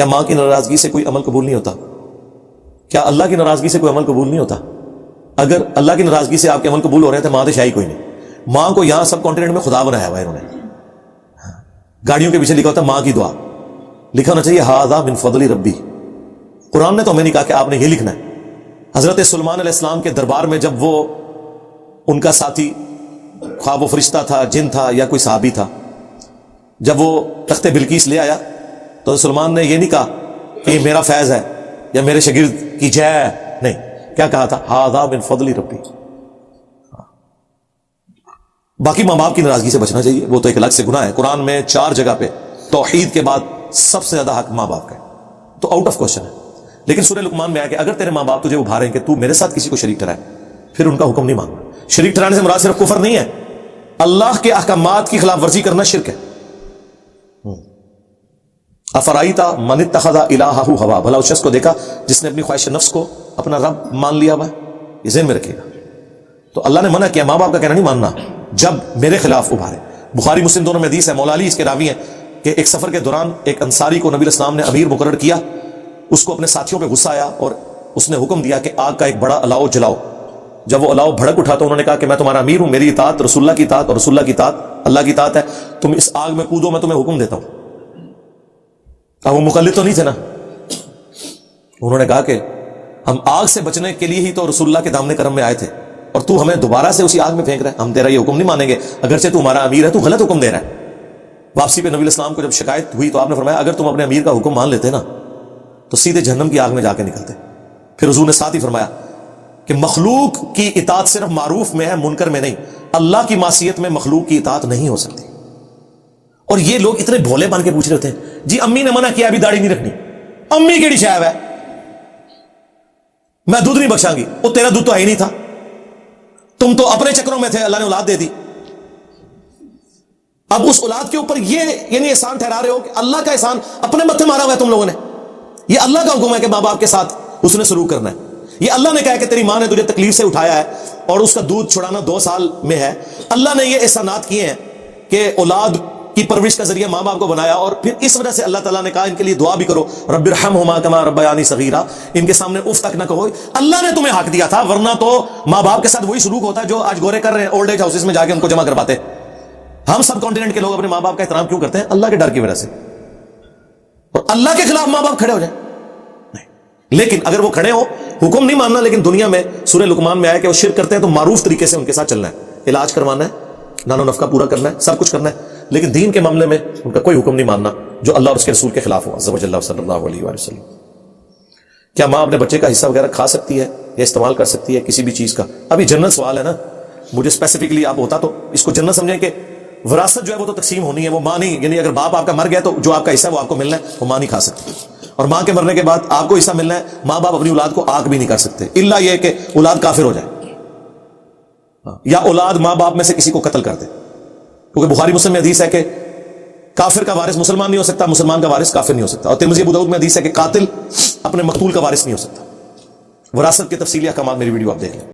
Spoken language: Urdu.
کیا ماں کی ناراضگی سے کوئی عمل قبول نہیں ہوتا؟ کیا اللہ کی ناراضگی سے کوئی عمل قبول نہیں ہوتا؟ اگر اللہ کی ناراضگی سے آپ کے عمل قبول ہو رہے ہیں تو ماں تو شاہی کوئی نہیں. ماں کو یہاں سب کانٹیننٹ میں خدا بنایا ہوا ہے انہوں نے. گاڑیوں کے پیچھے لکھا ہوتا ہے ماں کی دعا, لکھا ہونا چاہیے ھذا من فضل ربی. قرآن نے تو ہمیں نہیں کہا کہ آپ نے یہ لکھنا ہے. حضرت سلیمان علیہ السلام کے دربار میں جب وہ ان کا ساتھی, خواہ وہ فرشتہ تھا, جن تھا یا کوئی صحابی تھا, جب وہ تخت بلقیس لے آیا تو سلیمان نے یہ نہیں کہا کہ یہ میرا فیض ہے یا میرے شاگرد کی جے ہے, نہیں, کیا کہا تھا؟ ھذا من فضل ربی. باقی ماں باپ کی ناراضگی سے بچنا چاہیے, وہ تو ایک الگ سے گناہ ہے. قرآن میں 4 جگہ پہ توحید کے بعد سب سے زیادہ حق ماں باپ کا ہے, تو آؤٹ آف کوشچن ہے. لیکن سورہ لقمان میں آیا کہ اگر تیرے ماں باپ تجھے ابھاریں کہ تو میرے ساتھ کسی کو شریک ٹھہرائے, پھر ان کا حکم نہیں ماننا. شریک ٹھہرانے سے مراد صرف کفر نہیں ہے, اللہ کے احکامات کی خلاف ورزی کرنا شرک ہے. افرائیتا من اتخذ الہہ ہوا, بھلا اس شخص کو دیکھا جس نے اپنی خواہش نفس کو اپنا رب مان لیا ہوا ہے. یہ ذہن میں رکھیے گا. تو اللہ نے منع کیا ماں باپ کا کہنا نہیں ماننا جب میرے خلاف ابھارے. بخاری مسلم دونوں میں حدیث ہے, مولا علی اس کے راوی ہیں کہ ایک سفر کے دوران ایک انصاری کو نبی الاسلام نے امیر مقرر کیا. اس کو اپنے ساتھیوں پہ غصہ آیا اور اس نے حکم دیا کہ آگ کا ایک بڑا الاؤ جلاؤ. جب وہ الاؤ بھڑک اٹھا تو انہوں نے کہا کہ میں تمہارا امیر ہوں, میری اطاعت رسول اللہ کی اطاعت اور رسول اللہ کی اطاعت اللہ کی اطاعت ہے, تم اس آگ میں کودو, میں تمہیں حکم دیتا ہوں. وہ مقلد تو نہیں تھے نا. انہوں نے کہا کہ ہم آگ سے بچنے کے لیے ہی تو رسول اللہ کے دامن کرم میں آئے تھے, اور تو ہمیں دوبارہ سے اسی آگ میں پھینک رہا ہے. ہم تیرا یہ حکم نہیں مانیں گے, اگرچہ تو ہمارا امیر ہے, تو غلط حکم دے رہا ہے. واپسی پہ نبی الاسلام کو جب شکایت ہوئی تو آپ نے فرمایا اگر تم اپنے امیر کا حکم مان لیتے نا تو سیدھے جہنم کی آگ میں جا کے نکلتے. پھر حضور نے ساتھ ہی فرمایا کہ مخلوق کی اطاعت صرف معروف میں ہے, منکر میں نہیں. اللہ کی معصیت میں مخلوق کی اطاعت نہیں ہو سکتی. اور یہ لوگ اتنے بھولے بن کے پوچھ رہے ہوتے ہیں, جی امی نے منع کیا ابھی داڑھی نہیں رکھنی. امی کیڑی شاید ہے, میں دودھ نہیں بخشاں گی. وہ تیرا دودھ تو ہے ہی نہیں تھا, تم تو اپنے چکروں میں تھے, اللہ نے اولاد دے دی. اب اس اولاد کے اوپر یہ یعنی احسان ٹھہرا رہے ہو کہ اللہ کا احسان اپنے متھے مارا ہوا ہے تم لوگوں نے. یہ اللہ کا حکم ہے کہ ماں باپ کے ساتھ اس نے سلوک کرنا ہے. یہ اللہ نے کہا کہ تیری ماں نے تجھے تکلیف سے اٹھایا ہے اور اس کا دودھ چھڑانا 2 سال میں ہے. اللہ نے یہ احسانات کیے ہیں کہ اولاد کی پرورش کا ذریعہ ماں باپ کو بنایا, اور پھر اس وجہ سے اللہ تعالیٰ نے کہا ان کے لیے دعا بھی کرو, رب ارحمہما کما ربیانی صغیرا. ان کے سامنے اف تک نہ کہو. اللہ نے تمہیں حق دیا تھا, ورنہ تو ماں باپ کے ساتھ وہی سلوک ہوتا ہے جو آج گورے کر رہے ہیں, اولڈ ایج ہاؤسز میں جا کے ان کو جمع کرواتے. ہم سب کانٹیننٹ کے لوگ اپنے ماں باپ کا احترام کیوں کرتے ہیں؟ اللہ کے ڈر کی وجہ سے. اور اللہ کے خلاف ماں باپ کھڑے ہو جائیں نہیں, لیکن اگر وہ کھڑے ہو, حکم نہیں ماننا. لیکن دنیا میں سورہ لقمان میں آیا کہ وہ شرک کرتے ہیں تو معروف طریقے سے ان کے ساتھ چلنا ہے, علاج کروانا ہے, نان و نفقہ پورا کرنا ہے, سب کچھ کرنا ہے. لیکن دین کے معاملے میں ان کا کوئی حکم نہیں ماننا جو اللہ اور اس کے رسول کے خلاف ہو عز و جل صلی اللہ علیہ وآلہ وسلم. کیا ماں اپنے بچے کا حصہ وغیرہ کھا سکتی ہے یا استعمال کر سکتی ہے کسی بھی چیز کا؟ ابھی جنرل سوال ہے نا, مجھے اسپیسیفکلی آپ ہوتا تو اس کو جنرل سمجھیں کہ وراثت جو ہے وہ تو تقسیم ہونی ہے, وہ ماں نہیں, یعنی اگر باپ آپ کا مر گیا تو جو آپ کا حصہ ہے وہ آپ کو ملنا ہے, وہ ماں نہیں کھا سکتی. اور ماں کے مرنے کے بعد آپ کو حصہ ملنا ہے. ماں باپ اپنی اولاد کو آگ بھی نہیں کر سکتے, الا یہ کہ اولاد کافر ہو جائے یا اولاد ماں باپ میں سے کسی کو قتل کر دے. کیونکہ بخاری مسلم میں حدیث ہے کہ کافر کا وارث مسلمان نہیں ہو سکتا, مسلمان کا وارث کافر نہیں ہو سکتا. اور ترمذی ابو داؤد میں حدیث ہے کہ قاتل اپنے مقتول کا وارث نہیں ہو سکتا. وراثت کے تفصیلی احکامات میری ویڈیو آپ دیکھ لیں.